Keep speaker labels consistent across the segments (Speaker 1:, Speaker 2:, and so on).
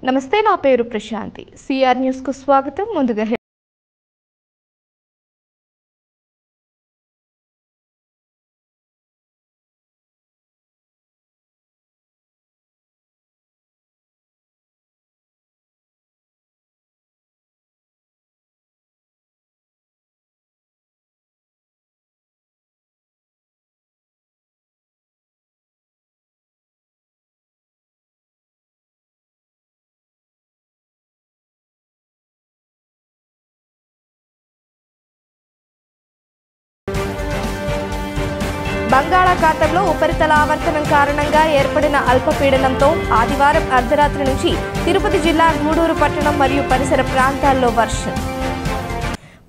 Speaker 1: నమస్తే, నా పేరు ప్రశాంతి. సిఆర్ న్యూస్ కు స్వాగతం. ముందుగా బంగాళాఖాతంలో ఉపరితల ఆవర్తనం కారణంగా ఏర్పడిన అల్పపీడనంతో ఆదివారం అర్ధరాత్రి నుంచి తిరుపతి జిల్లా గూడూరు పట్టణం మరియు పరిసర ప్రాంతాల్లో వర్షం.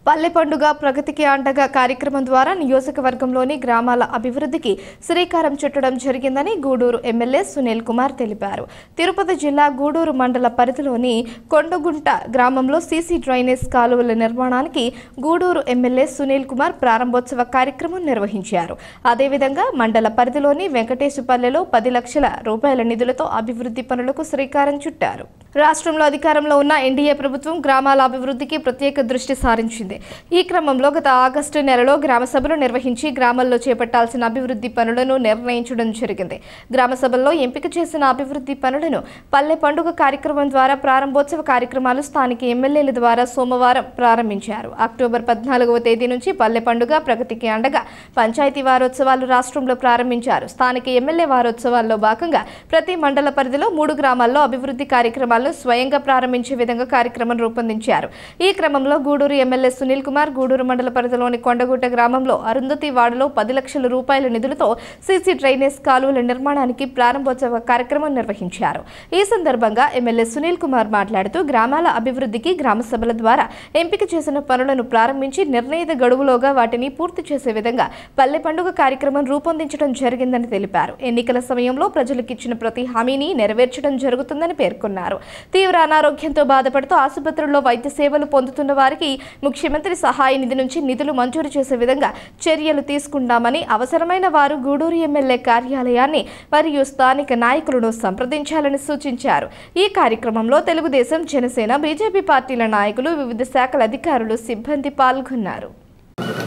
Speaker 1: పల్లె పండుగ ప్రగతికి అండగా కార్యక్రమం ద్వారా నియోజకవర్గంలోని గ్రామాల అభివృద్ధికి శ్రీకారం చుట్టడం జరిగిందని గూడూరు ఎమ్మెల్యే సునీల్ కుమార్ తెలిపారు. తిరుపతి జిల్లా గూడూరు మండల పరిధిలోని కొండగుంట గ్రామంలో సీసీ డ్రైనేజ్ కాలువల నిర్మాణానికి గూడూరు ఎమ్మెల్యే సునీల్ కుమార్ ప్రారంభోత్సవ కార్యక్రమం నిర్వహించారు. అదేవిధంగా మండల పరిధిలోని వెంకటేశుపల్లెలో 10 లక్షల రూపాయల నిధులతో అభివృద్ధి పనులకు శ్రీకారం చుట్టారు. రాష్ట్రంలో అధికారంలో ఉన్న ఎన్డీఏ ప్రభుత్వం గ్రామాల అభివృద్ధికి ప్రత్యేక దృష్టి సారించింది. ఈ క్రమంలో గత ఆగస్టు నెలలో గ్రామ సభలు నిర్వహించి గ్రామాల్లో చేపట్టాల్సిన అభివృద్ధి పనులను నిర్ణయించడం జరిగింది. గ్రామ సభల్లో ఎంపిక చేసిన అభివృద్ధి పనులను పల్లె పండుగ కార్యక్రమం ద్వారా ప్రారంభోత్సవ కార్యక్రమాలు స్థానిక ఎమ్మెల్యేల ద్వారా సోమవారం ప్రారంభించారు. అక్టోబర్ 14వ తేదీ నుంచి పల్లె పండుగ ప్రగతికి అండగా పంచాయతీ వారోత్సవాలు రాష్ట్రంలో ప్రారంభించారు. స్థానిక ఎమ్మెల్యే వారోత్సవాల్లో భాగంగా ప్రతి మండల పరిధిలో 3 గ్రామాల్లో అభివృద్ధి కార్యక్రమాలను స్వయంగా ప్రారంభించే విధంగా కార్యక్రమం రూపొందించారు. ఈ క్రమంలో గూడూరు ఎమ్మెల్యే సునీల్ కుమార్ గూడూరు మండల పరిధిలోని కొండగుట్ట గ్రామంలో అరుంధతి వార్డులో 10 లక్షల రూపాయల నిధులతో సీసీ డ్రైనేజ్ కాలువల నిర్మాణానికి ప్రారంభోత్సవ కార్యక్రమం నిర్వహించారు. ఈ సందర్భంగా ఎమ్మెల్యే సునీల్ కుమార్ మాట్లాడుతూ గ్రామాల అభివృద్ధికి గ్రామ సభల ద్వారా ఎంపిక చేసిన పనులను ప్రారంభించి నిర్ణయిత గడువులోగా వాటిని పూర్తి చేసే విధంగా పల్లె పండుగ కార్యక్రమం రూపొందించడం జరిగిందని తెలిపారు. ఎన్నికల సమయంలో ప్రజలకు ఇచ్చిన ప్రతి హామీని నెరవేర్చడం జరుగుతుందని పేర్కొన్నారు. తీవ్ర అనారోగ్యంతో బాధపడుతూ ఆసుపత్రుల్లో వైద్య సేవలు పొందుతున్న వారికి ముఖ్యమంత్రి సహాయ నిధి నుంచి నిధులు మంజూరు చేసే విధంగా చర్యలు తీసుకుంటామని, అవసరమైన వారు గూడూరు ఎమ్మెల్యే కార్యాలయాన్ని మరియు స్థానిక నాయకులను సంప్రదించాలని సూచించారు. ఈ కార్యక్రమంలో తెలుగుదేశం, జనసేన, బీజేపీ పార్టీల నాయకులు, వివిధ శాఖల అధికారులు, సిబ్బంది పాల్గొన్నారు.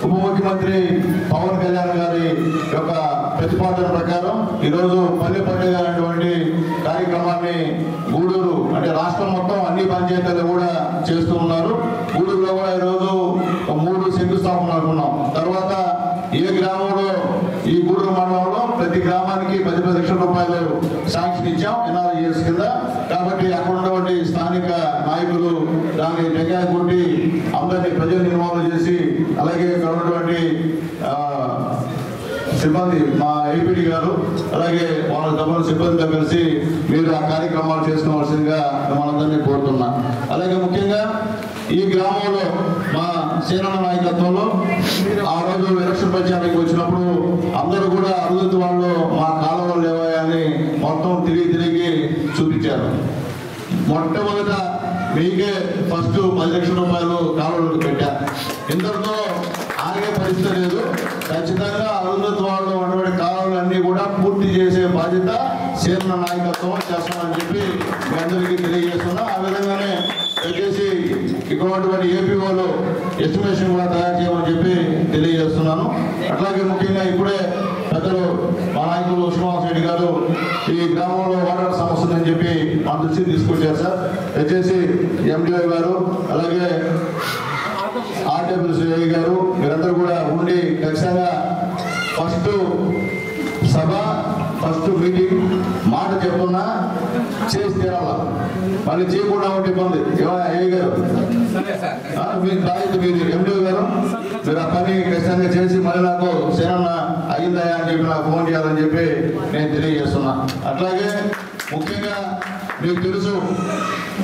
Speaker 2: ఉప ముఖ్యమంత్రి పవన్ కళ్యాణ్ గారి యొక్క ప్రతిపాదన ప్రకారం ఈరోజు పల్లె పండుగ అనేటువంటి కార్యక్రమాన్ని గూడూరు అంటే రాష్ట్రం మొత్తం అన్ని పంచాయతీలు కూడా చేస్తూ ఉన్నారు. గూడూరులో కూడా ఈరోజు 3 శంకుస్థాపనలు అనుకున్నాం. తర్వాత ఏ గ్రామంలో ఈ గూడూరు మండలంలో ప్రతి గ్రామానికి 10 లక్షల రూపాయలు శాంక్షన్ ఇచ్చాం NRES కింద. కాబట్టి అక్కడ ఉన్నటువంటి స్థానిక నాయకులు దాన్ని టెంకాయ కొట్టి అందరినీ ప్రజలు ఇన్వాల్వ్ చేసి, అలాగే ఇక్కడ ఉన్నటువంటి సిబ్బంది మా ఏపీడీ గారు అలాగే వాళ్ళ తమ సిబ్బందితో కలిసి మీరు ఆ కార్యక్రమాలు చేసుకోవాల్సిందిగా మనందరినీ కోరుతున్నా. అలాగే ముఖ్యంగా ఈ గ్రామంలో మా సేనన్న నాయకత్వంలో ఆ రోజు ఎలక్షన్ ప్రచారానికి వచ్చినప్పుడు అందరూ కూడా అరుంధతి వాళ్ళు మా కాలువలు లేవాయని మొత్తం తిరిగి చూపించారు. మొట్టమొదట మీకే ఫస్ట్ 10 లక్షల రూపాయలు కాలువలు పెట్టారు. ఇంతటితో ఆగే పరిస్థితి లేదు. ఖచ్చితంగా అరుంధతి వాళ్ళు ఉన్నటువంటి కాలువలన్నీ కూడా పూర్తి చేసే బాధ్యత సేన నాయకత్వం చేస్తామని చెప్పి మీ అందరికీ తెలియజేస్తున్నా. ఆ విధంగానే దయచేసి ఇక్కడ ఉన్నటువంటి ఏపీఓలు ఎస్టిమేషన్ కూడా తయారు చేయమని చెప్పి తెలియజేస్తున్నాను. అట్లాగే ముఖ్యంగా ఇప్పుడే పెద్దలు మా నాయకులు శ్రీనివాస్ రెడ్డి గారు ఈ గ్రామంలో వాటర్ సమస్య ఉందని చెప్పి మా దృష్టికి తీసుకొచ్చారు సార్. దయచేసి ఎండిఓ గారు అలాగే ఆర్డబ్ల్యూసీ గారు మీరందరూ కూడా ఉండి ఖచ్చితంగా ఫస్ట్ సభ ఫస్ట్ మీటింగ్ మాట చెప్తున్నా చేసి తీరాల. మళ్ళీ చేయకుండా ఉంటే ఇబ్బంది. ఏ గారు మీకు బాధ్యత మీది. ఎండిఓ గారు మీరు ఆ పని ఖచ్చితంగా చేసి మళ్ళీ నాకు సేనన్న అయిందయా అని చెప్పి నాకు ఫోన్ చేయాలని చెప్పి నేను తెలియజేస్తున్నా. అట్లాగే ముఖ్యంగా మీకు తెలుసు,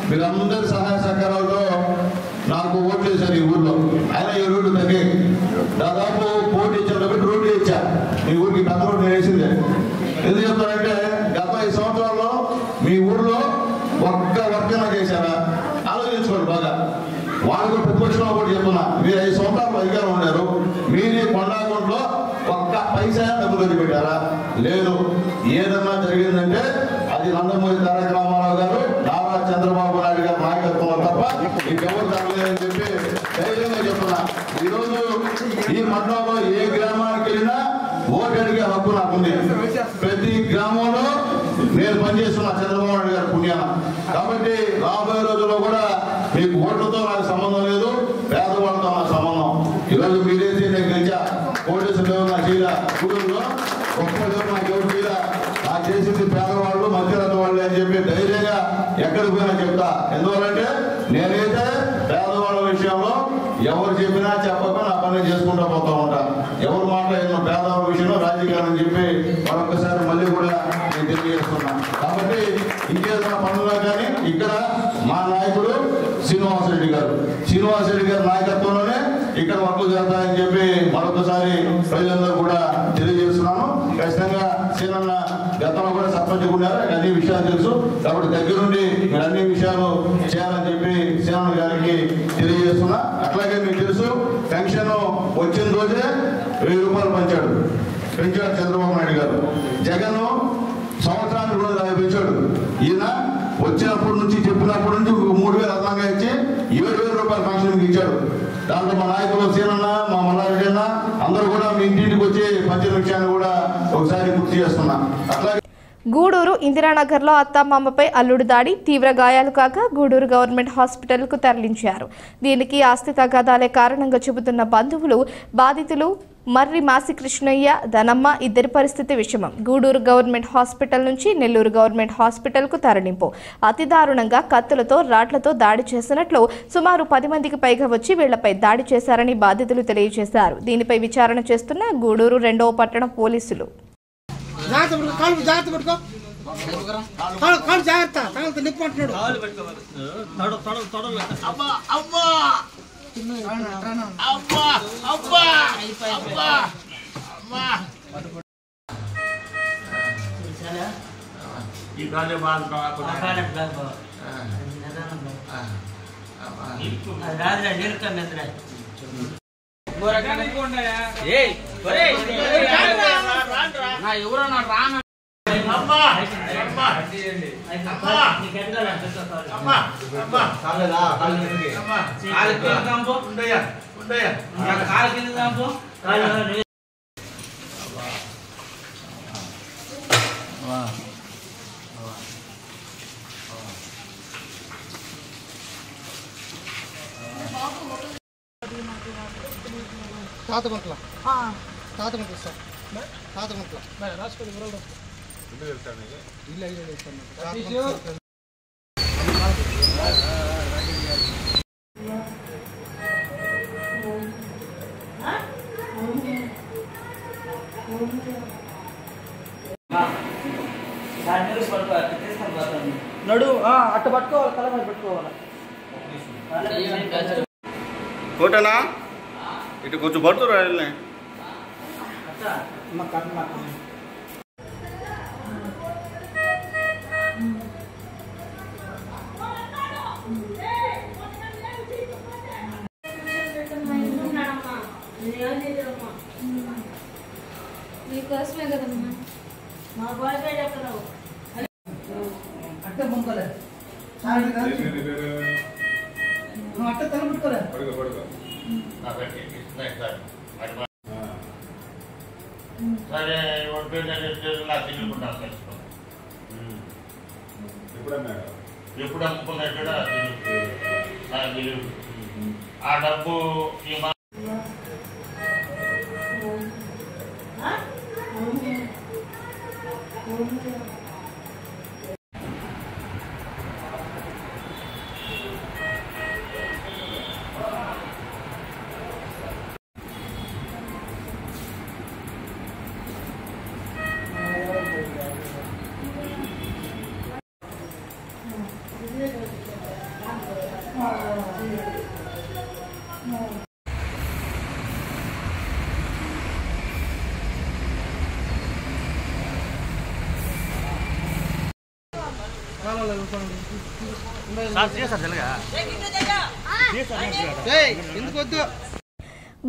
Speaker 2: మీరందరి సహాయ సహకారాలతో నాకు ఓట్లు వేశారు ఈ ఊర్లో. ఆయన ఈ రోడ్డు తగ్గి దాదాపు పోటీ ఇచ్చిన రోడ్డు ఇచ్చా. మీ ఊరికి పెద్ద రోడ్డు వేసిందే. ఎందుకు చెప్తానంటే గత 5 సంవత్సరాల్లో మీ ఊర్లో ఒక్క వర్గన చేశారా ఆలోచించుకోండి బాగా. వాళ్ళు ప్రతిపక్షంలో కూడా చెప్తున్నా, మీరు 5 సంవత్సరాలు అధికారం ఉన్నారు, మీరే కొండాగుంట్లో ఒక్క పైసా డబ్బు ఖర్చు పెట్టారా? లేదు. ఏదన్నా జరిగిందంటే అది నందమూరి తారక రామారావు గారు, నారా చంద్రబాబు ఇంకెవరు తగ్గలేదని చెప్పి ధైర్యంగా చెప్తున్నా. ఈరోజు ఈ మండలంలో ఏ గ్రామానికి వెళ్ళినా ఓటు అడిగే హక్కు నాకుంది. ప్రతి గ్రామంలో నేను పనిచేస్తున్నా చంద్రబాబు నాయుడు గారి పుణ్యాన. కాబట్టి రాబోయే రోజుల్లో కూడా మీకు ఓట్లతో నాకు సంబంధం లేదు, పేదవాళ్ళతో నాకు సంబంధం. ఈరోజు మీరైతే నేను గెలిచా, కోటేశ్వర నా చీర గూడూరులో గొప్ప నాకు ఎవరు చీర నాకు చేసింది పేదవాళ్ళు మధ్యరథ వాళ్ళు అని చెప్పి ధైర్యంగా ఎక్కడికి పోయినా చెప్తా. ఎందువల్లంటే నేనైతే పేదవాళ్ళ విషయంలో ఎవరు చెప్పినా చెప్పక నా పని చేసుకుంటూ పోతా ఉంటా. ఎవరు మాట్లాడిన పేదవాళ్ళ విషయంలో రాజకీయాలు అని చెప్పి మరొకసారి మళ్ళీ కూడా నేను తెలియజేస్తున్నా. కాబట్టి ఇంకేదైనా పనుల్లో కానీ ఇక్కడ మా నాయకుడు శ్రీనివాసరెడ్డి గారి నాయకత్వంలోనే ఇక్కడ వర్కులు చేస్తాయని చెప్పి మరొకసారి ప్రజలందరూ కూడా తెలియజేస్తున్నాను. ఖచ్చితంగా సీనన్న గతంలో కూడా సర్పంచ్ ఉన్నారు, అన్ని విషయాలు తెలుసు. కాబట్టి దగ్గరుండి మీరు అన్ని విషయాలు చేయాలని చెప్పి సీనన్న గారికి తెలియజేస్తున్నా. అట్లాగే మీకు తెలుసు పెన్షన్ వచ్చిన రోజే 1000 రూపాయలు పెంచాడు చంద్రబాబు నాయుడు గారు. జగన్ సంవత్సరానికి 250 పెంచాడు. ఈయన వచ్చినప్పటి నుంచి చెప్పినప్పటి నుంచి 3000 అదనంగా ఇచ్చి 7000 రూపాయల పెన్షన్ ఇచ్చాడు. దాంట్లో మా నాయకులు సీనన్న, మా మల్లారెడ్డి అన్న అందరూ కూడా మీ ఇంటింటికి వచ్చి పంచిన విషయాన్ని కూడా ఒకసారి గుర్తు చేస్తున్నా. అట్లాగే
Speaker 1: గూడూరు ఇందిరానగర్లో అత్తామామపై అల్లుడు దాడి, తీవ్ర గాయాలు కాగా గూడూరు గవర్నమెంట్ హాస్పిటల్కు తరలించారు. దీనికి ఆస్తి తగాదాలే కారణంగా చెబుతున్న బంధువులు, బాధితులు మర్రి మాసి కృష్ణయ్య, ధనమ్మ ఇద్దరి పరిస్థితి విషమం. గూడూరు గవర్నమెంట్ హాస్పిటల్ నుంచి నెల్లూరు గవర్నమెంట్ హాస్పిటల్కు తరలింపు. అతి దారుణంగా కత్తులతో, రాడ్లతో దాడి చేసినట్లు సుమారు 10 మందికి పైగా వచ్చి వీళ్లపై దాడి చేశారని బాధితులు తెలియజేశారు. దీనిపై విచారణ చేస్తున్న గూడూరు 2వ పట్టణ పోలీసులు.
Speaker 3: తాతగుంట్ల సార్ తాతగుంట్ల నడు అట్ట పట్టుకోవాలి, తల మీద పెట్టుకోవాలి.
Speaker 2: కోటనా ఇటు కొంచెం పడుతురా
Speaker 4: మీకోసమే కదమ్మా మా బాగా చెప్తున్నావు
Speaker 3: అట్టే పొందుకోలే అట్ట తల పెట్టుకోలే.
Speaker 5: సరే ఎప్పుడు అమ్ముకున్నట్టు కూడా తెలియదు. ఆ డబ్బు ఈ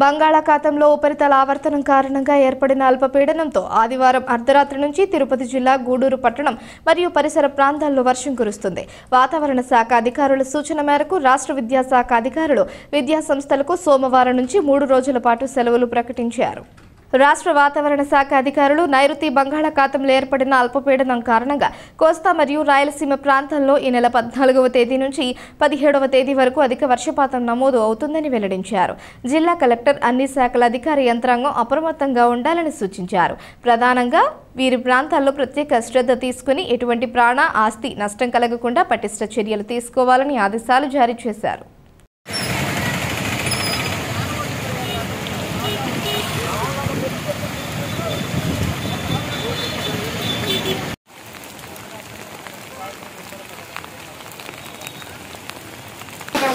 Speaker 1: బంగాళాఖాతంలో ఉపరితల ఆవర్తనం కారణంగా ఏర్పడిన అల్పపీడనంతో ఆదివారం అర్ధరాత్రి నుంచి తిరుపతి జిల్లా గూడూరు పట్టణం మరియు పరిసర ప్రాంతాల్లో వర్షం కురుస్తుంది. వాతావరణ శాఖ అధికారుల సూచన మేరకు రాష్ట్ర విద్యాశాఖ అధికారులు విద్యా సంస్థలకు సోమవారం నుంచి 3 రోజుల పాటు సెలవులు ప్రకటించారు. రాష్ట్ర వాతావరణ శాఖ అధికారులు నైరుతి బంగాళాఖాతంలో ఏర్పడిన అల్పపీడనం కారణంగా కోస్తా మరియు రాయలసీమ ప్రాంతాల్లో ఈ నెల 14వ తేదీ నుంచి 17వ తేదీ వరకు అధిక వర్షపాతం నమోదు అవుతుందని వెల్లడించారు. జిల్లా కలెక్టర్ అన్ని శాఖల అధికార యంత్రాంగం అప్రమత్తంగా ఉండాలని సూచించారు. ప్రధానంగా వీరి ప్రాంతాల్లో ప్రత్యేక శ్రద్ధ తీసుకుని ఎటువంటి ప్రాణ ఆస్తి నష్టం కలగకుండా పటిష్ట చర్యలు తీసుకోవాలని ఆదేశాలు జారీ చేశారు.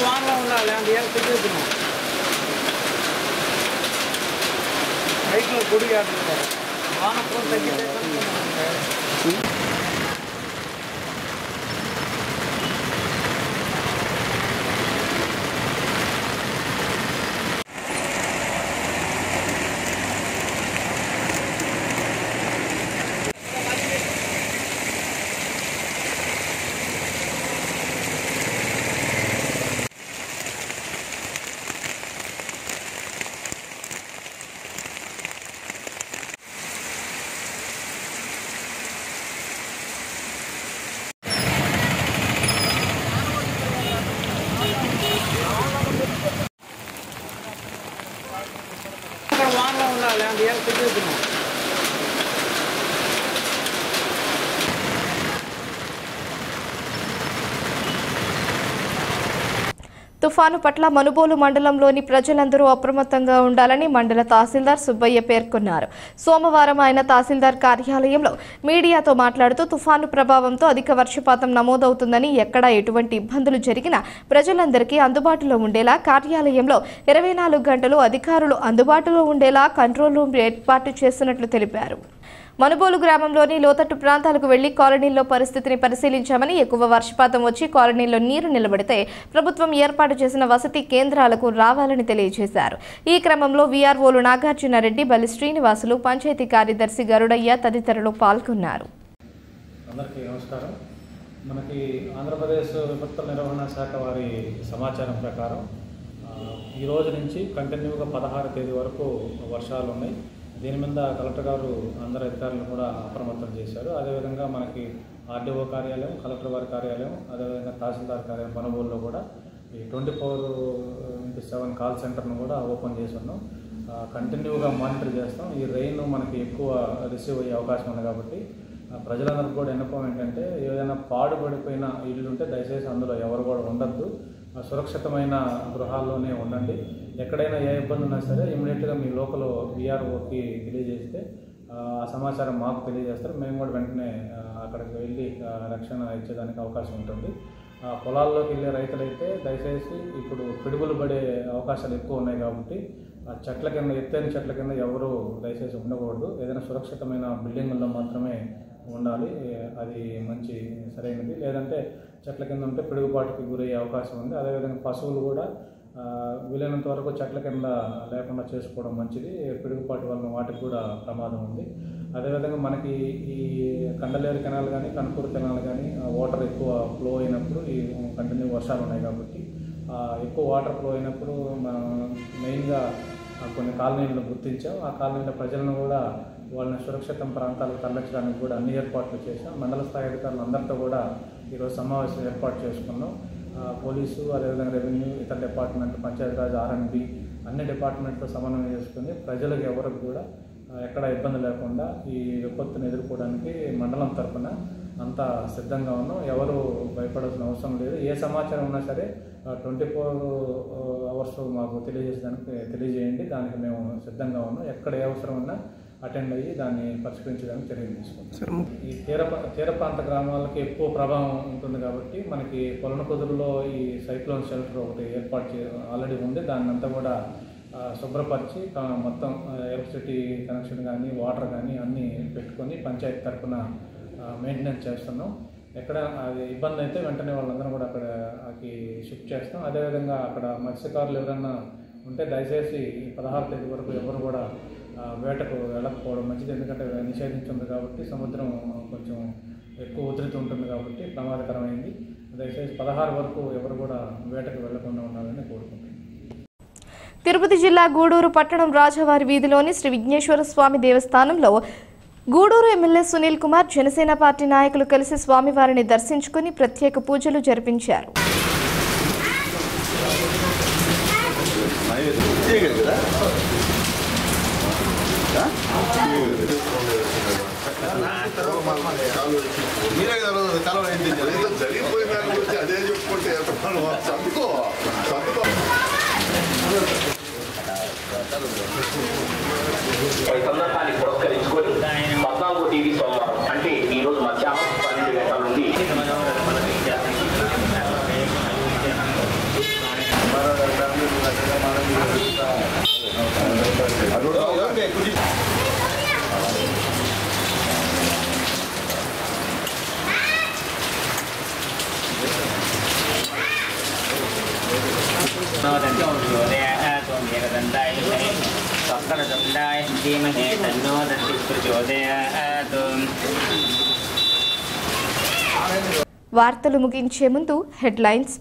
Speaker 3: వానలో ఉండాలి అంటే ఏం తెలియదు బైక్లో గుడి ఆడుతుంటారు వాన ఫోన్ తగ్గితే వానలో ఉండాలి అంటే ఏం తెలియదు
Speaker 1: తుఫాను పట్ల మనుబోలు మండలంలోని ప్రజలందరూ అప్రమత్తంగా ఉండాలని మండల తహసీల్దార్ సుబ్బయ్య పేర్కొన్నారు. సోమవారం ఆయన తహసీల్దార్ కార్యాలయంలో మీడియాతో మాట్లాడుతూ తుఫాను ప్రభావంతో అధిక వర్షపాతం నమోదవుతుందని ఎక్కడా ఎటువంటి ఇబ్బందులు జరిగినా ప్రజలందరికీ అందుబాటులో ఉండేలా కార్యాలయంలో 24 గంటలు అధికారులు అందుబాటులో ఉండేలా కంట్రోల్ రూమ్ ఏర్పాటు చేస్తున్నట్లు తెలిపారు. మనుబోలు గ్రామంలోని లోతట్టు ప్రాంతాలకు వెళ్లి కాలనీల్లో పరిస్థితిని పరిశీలించామని, ఎక్కువ వర్షపాతం వచ్చి కాలనీలో నీరు నిలబడితే ప్రభుత్వం ఏర్పాటు చేసిన వసతి కేంద్రాలకు రావాలని తెలియజేశారు. ఈ క్రమంలో వీఆర్ఓలు నాగార్జునారెడ్డి, బలి శ్రీనివాసులు, పంచాయతీ కార్యదర్శి గరుడయ్య తదితరులు పాల్గొన్నారు.
Speaker 6: అందరికీ నమస్కారం. మనకి ఆంధ్రప్రదేశ్ విపత్తుల నిర్వహణ శాఖ వారి సమాచారం ప్రకారం ఈ రోజు నుంచి కంటిన్యూగా 16వ తేదీ వరకు వర్షాలు ఉన్నాయి. దీని మీద కలెక్టర్ గారు అందరు అధికారులు కూడా అప్రమత్తం చేశారు. అదేవిధంగా మనకి ఆర్డీఓ కార్యాలయం, కలెక్టర్ వారి కార్యాలయం, అదేవిధంగా తహసీల్దార్ కార్యాలయం పనుబోలులో కూడా ఈ 24/7 కాల్ సెంటర్ను కూడా ఓపెన్ చేసి ఉన్నాం. కంటిన్యూగా మానిటర్ చేస్తాం. ఈ రెయిన్ మనకి ఎక్కువ రిసీవ్ అయ్యే అవకాశం ఉంది కాబట్టి ప్రజలందరికీ కూడా విన్నపం ఏంటంటే, ఏదైనా పాడుపడిపోయిన ఇల్లు ఉంటే దయచేసి అందులో ఎవరు కూడా ఉండద్దు. సురక్షితమైన గృహాల్లోనే ఉండండి. ఎక్కడైనా ఏ ఇబ్బంది ఉన్నా సరే ఇమీడియట్గా మీ లోకల్ వీఆర్ఓకి తెలియజేస్తే ఆ సమాచారం మాకు తెలియజేస్తారు. మేము కూడా వెంటనే అక్కడికి వెళ్ళి రక్షణ ఇచ్చేదానికి అవకాశం ఉంటుంది. పొలాల్లోకి వెళ్ళే రైతులైతే దయచేసి ఇప్పుడు పిడుగులు పడే అవకాశాలు ఎక్కువ ఉన్నాయి కాబట్టి చెట్ల కింద, ఎత్తైన చెట్ల కింద ఎవరు దయచేసి ఉండకూడదు. ఏదైనా సురక్షితమైన బిల్డింగుల్లో మాత్రమే ఉండాలి. అది మంచి సరైనది. లేదంటే చెట్ల కింద ఉంటే పిడుగుపాటుకి గురయ్యే అవకాశం ఉంది. అదేవిధంగా పశువులు కూడా వీలైనంత వరకు చెట్ల కింద లేకుండా చేసుకోవడం మంచిది. పిడుగుపాటు వలన వాటికి కూడా ప్రమాదం ఉంది. అదేవిధంగా మనకి ఈ కండలేరు కెనాల్ కానీ, కనుపూరు కెనాల్ కానీ వాటర్ ఎక్కువ ఫ్లో అయినప్పుడు, ఈ కంటిన్యూ వర్షాలు ఉన్నాయి కాబట్టి ఎక్కువ వాటర్ ఫ్లో అయినప్పుడు మనం మెయిన్గా కొన్ని కాలనీలను గుర్తించాం. ఆ కాలనీల ప్రజలను కూడా వాళ్ళని సురక్షిత ప్రాంతాలకు తరలించడానికి కూడా అన్ని ఏర్పాట్లు చేశాం. మండల స్థాయి అధికారులు అందరితో కూడా ఈరోజు సమావేశం ఏర్పాటు చేసుకున్నాం. పోలీసు, అదేవిధంగా రెవెన్యూ, ఇతర డిపార్ట్మెంట్, పంచాయతీరాజ్, ఆర్ఎండ్బి అన్ని డిపార్ట్మెంట్తో సమన్వయం చేసుకుని ప్రజలకు ఎవరికి కూడా ఎక్కడ ఇబ్బంది లేకుండా ఈ విపత్తును ఎదుర్కోవడానికి మండలం తరఫున అంతా సిద్ధంగా ఉన్నాం. ఎవరు భయపడాల్సిన అవసరం లేదు. ఏ సమాచారం ఉన్నా సరే 24 అవర్స్ మాకు తెలియజేయండి. దానికి మేము సిద్ధంగా ఉన్నాం. ఎక్కడ ఏ అవసరం ఉన్నా అటెండ్ అయ్యి దాన్ని పరిష్కరించడానికి చర్యలు తీసుకుంటాం. ఈ తీర ప్రాంత గ్రామాలకి ఎక్కువ ప్రభావం ఉంటుంది కాబట్టి మనకి పొలనకుదురులో ఈ సైక్లోన్ షెల్టర్ ఒకటి ఏర్పాటు ఆల్రెడీ ఉంది. దాన్ని అంతా కూడా శుభ్రపరిచి మొత్తం ఎలక్ట్రిసిటీ కనెక్షన్ కానీ, వాటర్ కానీ అన్నీ పెట్టుకొని పంచాయతీ తరఫున మెయింటెనెన్స్ చేస్తున్నాం. ఎక్కడ అది ఇబ్బంది అయితే వెంటనే వాళ్ళందరూ కూడా అక్కడికి షిఫ్ట్ చేస్తాం. అదేవిధంగా అక్కడ మత్స్యకారులు ఎవరైనా ఉంటే దయచేసి ఈ 16వ తేదీ వరకు ఎవరు కూడా వేటకు వెళ్ళకపోవడం మంచిది. ఎందుకంటే నిషేధించింది కాబట్టి సముద్రం కొంచెం ఎక్కువ ఉధృతి ఉంటుంది కాబట్టి ప్రమాదకరమైంది. దయచేసి 16 వరకు ఎవరు కూడా వేటకు వెళ్లకుండా ఉండాలని కోరుకుంటున్నాను.
Speaker 1: తిరుపతి జిల్లా గూడూరు పట్టణం రాజవారి వీధిలోని శ్రీ విఘ్నేశ్వర స్వామి దేవస్థానంలో గూడూరు ఎమ్మెల్యే సునీల్ కుమార్ జనసేన పార్టీ నాయకులు కలిసి స్వామివారిని దర్శించుకుని ప్రత్యేక పూజలు జరిపించారు.
Speaker 7: ఈ సందర్భాన్ని పురస్కరించుకొని 14వ తేదీ సోమవారం అంటే ఈ రోజు మధ్యాహ్నం 12 గంటల నుండి
Speaker 1: వార్తలు ముగించే ముందు హెడ్లైన్స్.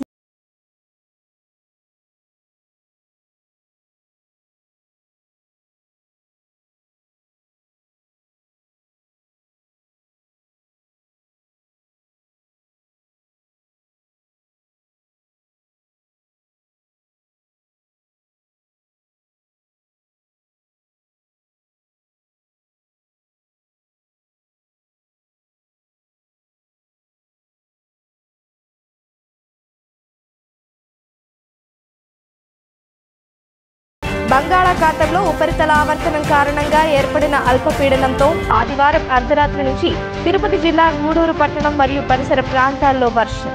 Speaker 1: బంగాళాఖాతంలో ఉపరితల ఆవర్తనం కారణంగా ఏర్పడిన అల్పపీడనంతో ఆదివారం అర్ధరాత్రి నుంచి తిరుపతి జిల్లా గూడూరు పట్టణం మరియు పరిసర ప్రాంతాల్లో వర్షం.